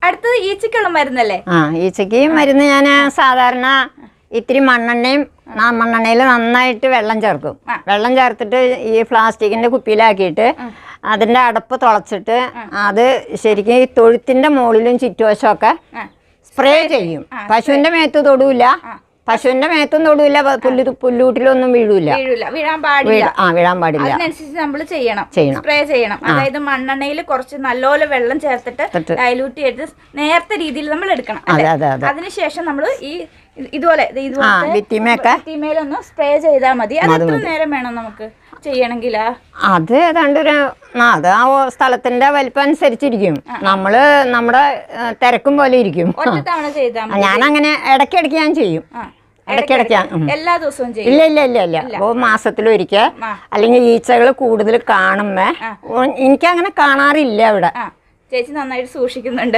അടുത്തത് ഈച്ചക്കുള്ള മരുന്നല്ലേ? ഈച്ചക്ക് മരുന്ന് ഞാൻ സാധാരണ ഇത്തിരി മണ്ണെണ്ണയിൽ നന്നായിട്ട് വെള്ളം ചേർക്കും. വെള്ളം ചേർത്തിട്ട് ഈ പ്ലാസ്റ്റിക്കിന്റെ കുപ്പിയിലാക്കിയിട്ട് അതിന്റെ അടപ്പ് തുളച്ചിട്ട് അത് ശരിക്കും ഈ തൊഴുത്തിന്റെ മുകളിലും ചുറ്റുവശമൊക്കെ സ്പ്രേ ചെയ്യും. പശുവിന്റെ മേത്ത് തൊടൂല, പശുവിന്റെ മേത്തും തൊടൂല, പുല്ലൂട്ടിലൊന്നും വീഴാൻ പാടില്ല. അതിനനുസരിച്ച് നമ്മൾ ചെയ്യണം, സ്പ്രേ ചെയ്യണം. അതായത് മണ്ണെണ്ണയിൽ കുറച്ച് നല്ലപോലെ വെള്ളം ചേർത്തിട്ട് ഡൈലൂട്ട് ചെയ്ത് നേരത്തെ രീതിയിൽ നമ്മൾ എടുക്കണം. അതിനുശേഷം നമ്മൾ ഈ ഇതുപോലെ ഭിത്തിമേലൊന്ന് സ്പ്രേ ചെയ്താൽ മതി. അത് എത്ര നേരം വേണം നമുക്ക് ചെയ്യണമെങ്കിൽ? അത് ഏതാണ്ട് അത് ആ സ്ഥലത്തിന്റെ വലിപ്പം അനുസരിച്ചിരിക്കും. നമ്മുടെ തിരക്കും പോലെ ഇരിക്കും. ഞാൻ അങ്ങനെ ഇടയ്ക്കിടയ്ക്ക് ഞാൻ ചെയ്യും. എല്ലാ ദിവസവും ഇല്ല മാസത്തിലൊരിക്കൽ. അല്ലെങ്കിൽ ഈച്ചകൾ കൂടുതൽ കാണുമ്പോ എനിക്കങ്ങനെ കാണാറില്ല അവിടെ. ചേച്ചി നന്നായിട്ട് സൂക്ഷിക്കുന്നുണ്ട്.